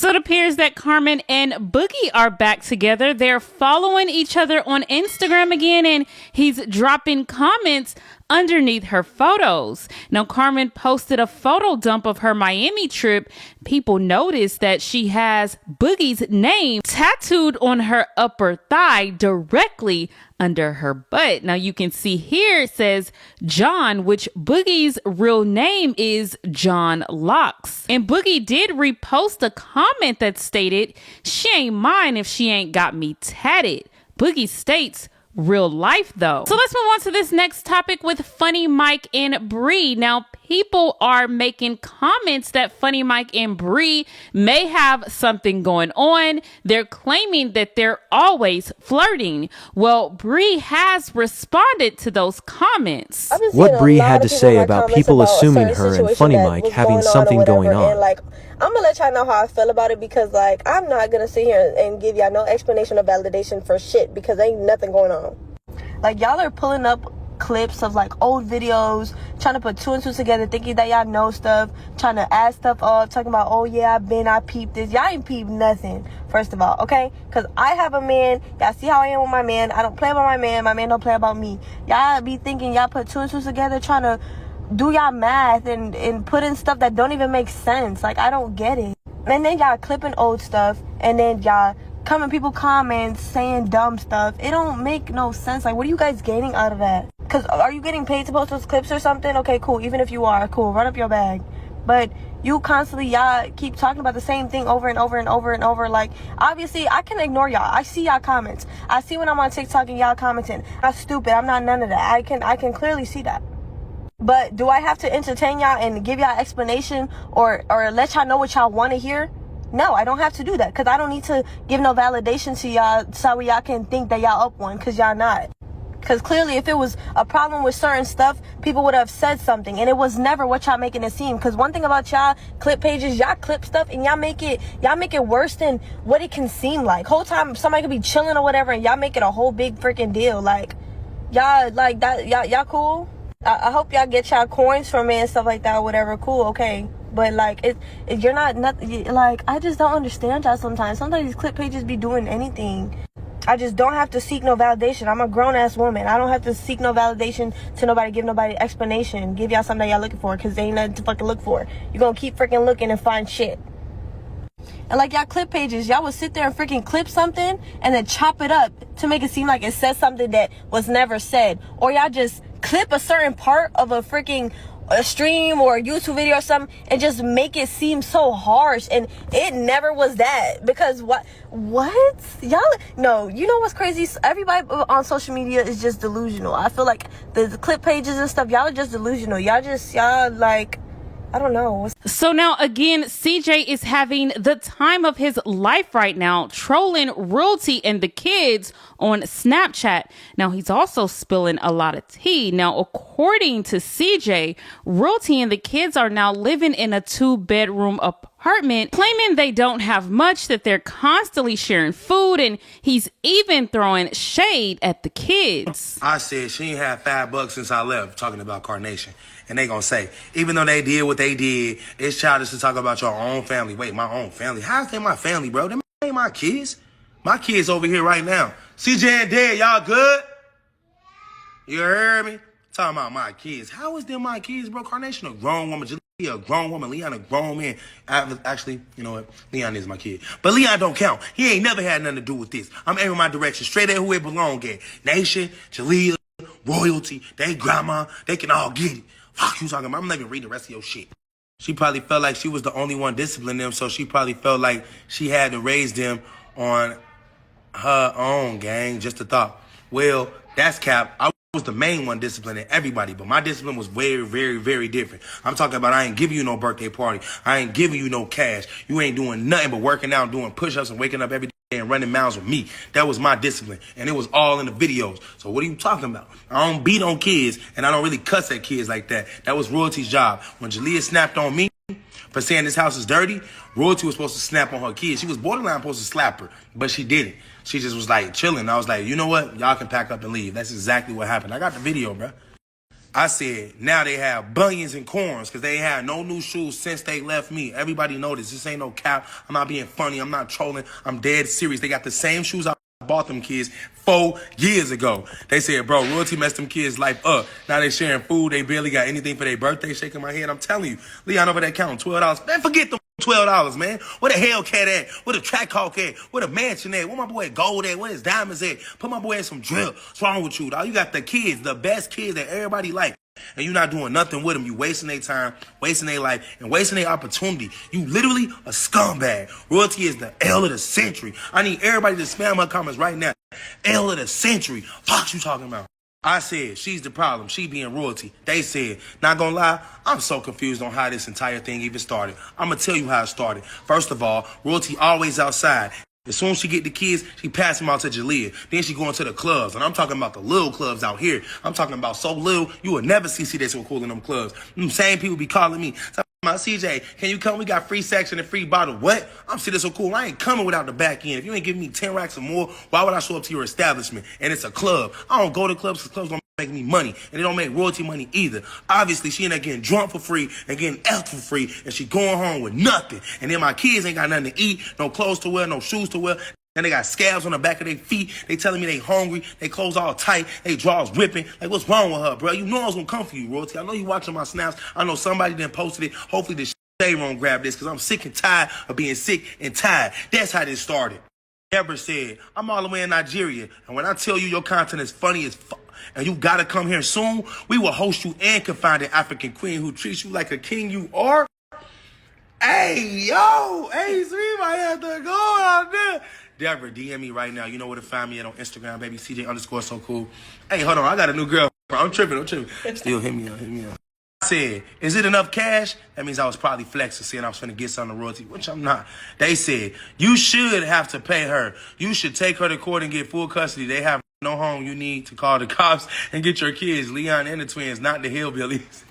So it appears that Carmen and Boogie are back together. They're following each other on Instagram again, and he's dropping comments underneath her photos. Now, Carmen posted a photo dump of her Miami trip. People noticed that she has Boogie's name tattooed on her upper thigh directly under her butt. Now you can see here it says John, which Boogie's real name is John Locks. And Boogie did repost a comment that stated, "She ain't mine if she ain't got me tatted." Boogie states, "Real life though." So let's move on to this next topic with Funny Mike and Bree. Now, people are making comments that Funny Mike and Bree may have something going on. They're claiming that they're always flirting. Well, Bree has responded to those comments. What Bree had to say about people assuming her and Funny Mike having something going on. And, I'm gonna let y'all know how I feel about it, because I'm not gonna sit here and give y'all no explanation or validation for shit, because ain't nothing going on. Y'all are pulling up clips of old videos, trying to put two and two together, thinking that y'all know stuff, trying to add stuff up, talking about, oh yeah, I peeped this. Y'all ain't peeped nothing, first of all, okay? Because I have a man. Y'all see how I am with my man. I don't play about my man don't play about me. Y'all be thinking y'all put two and two together, trying to do y'all math and put in stuff that don't even make sense. I don't get it. And then y'all clipping old stuff, and then y'all people comments saying dumb stuff. It don't make no sense. What are you guys gaining out of that? Because are you getting paid to post those clips or something? Okay, cool. Even if you are, cool, run up your bag. But you constantly, y'all keep talking about the same thing over and over and over and over. Obviously, I can ignore y'all. I see y'all comments. I see when I'm on TikTok and y'all commenting. I'm stupid. I'm not none of that. I can clearly see that. But do I have to entertain y'all and give y'all explanation or let y'all know what y'all want to hear? No, I don't have to do that, because I don't need to give no validation to y'all so y'all can think that y'all up one, because y'all not. Because clearly, if it was a problem with certain stuff, people would have said something, and it was never what y'all making it seem. Because one thing about y'all clip pages, y'all clip stuff and y'all make it worse than what it can seem like. Whole time somebody could be chilling or whatever, and y'all make it a whole big freaking deal. Y'all cool. I hope y'all get y'all coins from me and stuff like that or whatever. Cool, okay. But you're not I just don't understand y'all sometimes. Sometimes these clip pages be doing anything. I just don't have to seek no validation. I'm a grown-ass woman. I don't have to seek no validation to nobody, give nobody explanation, give y'all something that y'all looking for, because there ain't nothing to fucking look for. You're gonna keep freaking looking and find shit. And y'all clip pages, y'all would sit there and freaking clip something and then chop it up to make it seem like it says something that was never said. Or y'all just clip a certain part of a freaking stream or a YouTube video or something and just make it seem so harsh, and it never was that. Because what y'all, no, you know what's crazy? Everybody on social media is just delusional. I feel like the clip pages and stuff, y'all are just delusional. Y'all I don't know. So now again, CJ is having the time of his life right now, trolling Royalty and the kids on Snapchat. Now he's also spilling a lot of tea. Now, according to CJ, Royalty and the kids are now living in a 2-bedroom apartment, claiming they don't have much, that they're constantly sharing food, and he's even throwing shade at the kids. I said she ain't had $5 since I left, talking about Carnation. And they gonna say, even though they did what they did, it's childish to talk about your own family. Wait, my own family? How's they my family, bro? Them ain't my kids. My kids over here right now. CJ and Dad, y'all good? You heard me? Talking about my kids. How is them my kids, bro? Carnation a grown woman. Jalea a grown woman. Leon a grown man. Actually, you know what? Leon is my kid. But Leon don't count. He ain't never had nothing to do with this. I'm aiming my direction straight at who it belong at. Nation, Jalea, Royalty, they grandma, they can all get it. Fuck you talking about? I'm not even reading the rest of your shit. She probably felt like she was the only one disciplining them, so she probably felt like she had to raise them on her own, gang. Just a thought. Well, that's cap. I was the main one disciplining everybody, but my discipline was very, very, very different. I'm talking about I ain't giving you no birthday party. I ain't giving you no cash. You ain't doing nothing but working out, doing push-ups, and waking up every day and running miles with me. That was my discipline, and it was all in the videos. So what are you talking about? I don't beat on kids, and I don't really cuss at kids like that. That was Royalty's job. When Jalea snapped on me for saying this house is dirty, Royalty was supposed to snap on her kids. She was borderline supposed to slap her, but she didn't. She just was chilling. I was like, you know what? Y'all can pack up and leave. That's exactly what happened. I got the video, bro. I said, now they have bunions and corns because they ain't had no new shoes since they left me. Everybody know this. This ain't no cap. I'm not being funny. I'm not trolling. I'm dead serious. They got the same shoes I bought them kids 4 years ago. They said, bro, royalty messed them kids' life up. Now they sharing food. They barely got anything for their birthday. Shaking my head. I'm telling you, Leon over there counting $12. Man, forget them $12, man. Where the Hellcat at? Where the Track Hawk at? Where the mansion at? Where my boy Gold at? Where his diamonds at? Put my boy in some drip. What's wrong with you, dog? You got the kids, the best kids that everybody like. And you're not doing nothing with them. You wasting their time, wasting their life, and wasting their opportunity. You literally a scumbag. Royalty is the L of the century. I need everybody to spam her comments right now. L of the century. Fuck you talking about? I said, she's the problem. She being royalty. They said, not gonna lie, I'm so confused on how this entire thing even started. I'm gonna tell you how it started. First of all, royalty always outside. As soon as she get the kids, she pass them out to Jalea. Then she going to the clubs. And I'm talking about the little clubs out here. I'm talking about so little, you will never see that's so cool in them clubs. Them same people be calling me. About CJ, can you come? We got free section and free bottle. What? I'm sitting so cool. I ain't coming without the back end. If you ain't giving me 10 racks or more, why would I show up to your establishment? And it's a club. I don't go to clubs because clubs don't make me money. And they don't make royalty money either. Obviously, she ain't getting drunk for free and getting effed for free. And she going home with nothing. And then my kids ain't got nothing to eat, no clothes to wear, no shoes to wear. And they got scabs on the back of their feet. They telling me they hungry. They clothes all tight. They drawers ripping. Like, what's wrong with her, bro? You know I was going to come for you, royalty. I know you watching my snaps. I know somebody done posted it. Hopefully this shade won't grab this because I'm sick and tired of being sick and tired. That's how this started. Deborah said, I'm all the way in Nigeria. And when I tell you your content is funny as fuck, and you got to come here soon, we will host you and confide the African queen who treats you like a king you are. Hey, yo. Hey, so we might have to go out there. Deborah, DM me right now. You know where to find me at on Instagram, baby. CJ_ so cool. Hey, hold on. I got a new girl. I'm tripping. Still hit me up. I said, is it enough cash? That means I was probably flexing, saying I was finna get some royalty, which I'm not. They said, you should have to pay her. You should take her to court and get full custody. They have no home. You need to call the cops and get your kids, Leon and the twins, not the hillbillies.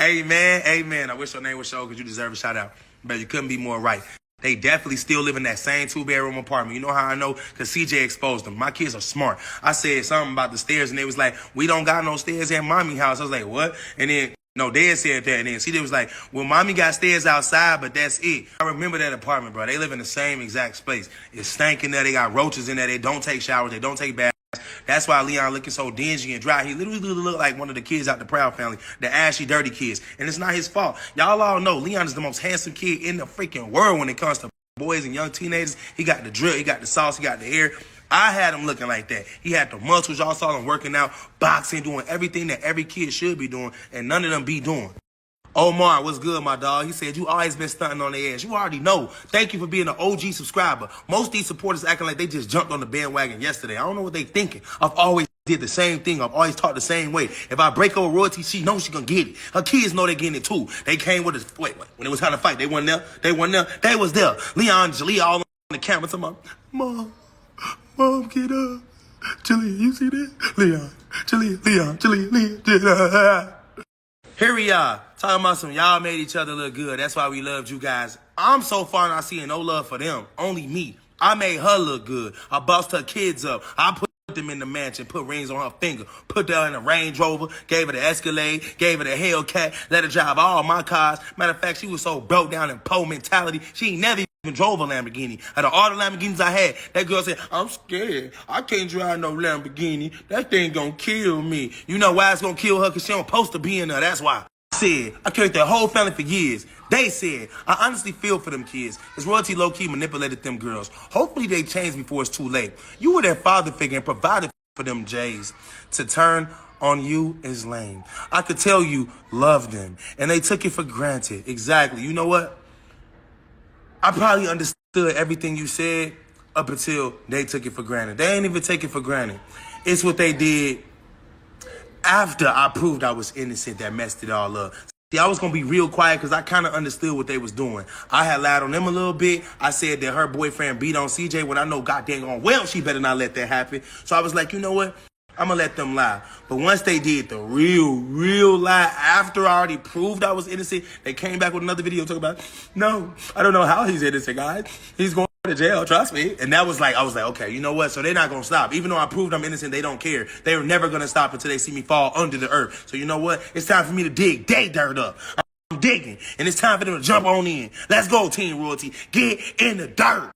Amen. I wish your name was show because you deserve a shout out. But you couldn't be more right. They definitely still live in that same 2-bedroom apartment. You know how I know? Because CJ exposed them. My kids are smart. I said something about the stairs, and they was like, we don't got no stairs at mommy house. I was like, what? And then, no, Dad said that. And then CJ was like, well, mommy got stairs outside, but that's it. I remember that apartment, bro. They live in the same exact space. It's stinking there. They got roaches in there. They don't take showers. They don't take baths. That's why Leon looking so dingy and dry. He literally look like one of the kids out the Proud Family, the ashy, dirty kids. And it's not his fault. Y'all all know Leon is the most handsome kid in the freaking world when it comes to boys and young teenagers. He got the drip, he got the sauce, he got the hair. I had him looking like that. He had the muscles. Y'all saw him working out, boxing, doing everything that every kid should be doing, and none of them be doing. Omar, what's good, my dog? He said, you always been stunting on their ass. You already know. Thank you for being an OG subscriber. Most of these supporters acting like they just jumped on the bandwagon yesterday. I don't know what they thinking. I've always did the same thing. I've always taught the same way. If I break over royalty, she knows she gonna get it. Her kids know they getting it too. They came with us. Wait, when it was time to fight, they wasn't there. They was there. Leon, Jalea, all on the camera talking about, Mom, get up. Jalea, you see that? Leon, Jalea. Here we are, talking about some y'all made each other look good. That's why we loved you guys. I'm so far not seeing no love for them, only me. I made her look good. I bossed her kids up. I put them in the mansion, put rings on her finger, put her in a Range Rover, gave her the Escalade, gave her the Hellcat, let her drive all my cars. Matter of fact, she was so broke down in poor mentality, she ain't never even drove a Lamborghini. Out of all the Lamborghinis I had, that girl said, I'm scared. I can't drive no Lamborghini. That thing gonna kill me. You know why it's gonna kill her? Because she don't supposed to be in there. That's why. I said, I carried their whole family for years. They said, I honestly feel for them kids. His royalty low-key manipulated them girls. Hopefully they change before it's too late. You were their father figure and provided for them Jays. To turn on you is lame. I could tell you love them, and they took it for granted. Exactly. You know what? I probably understood everything you said up until they took it for granted. They ain't even take it for granted. It's what they did after I proved I was innocent that messed it all up. See, I was going to be real quiet because I kind of understood what they was doing. I had lied on them a little bit. I said that her boyfriend beat on CJ when I know goddamn on well she better not let that happen. So I was like, you know what? I'm going to let them lie. But once they did the real lie after I already proved I was innocent, they came back with another video talking about, no, I don't know how he's innocent, guys. He's going to jail, trust me. And that was like, I was like, okay, you know what? So they're not gonna stop. Even though I proved I'm innocent, they don't care. They're never gonna stop until they see me fall under the earth. So you know what? It's time for me to dig they dirt up. I'm digging, and it's time for them to jump on in. Let's go, Team Royalty. Get in the dirt.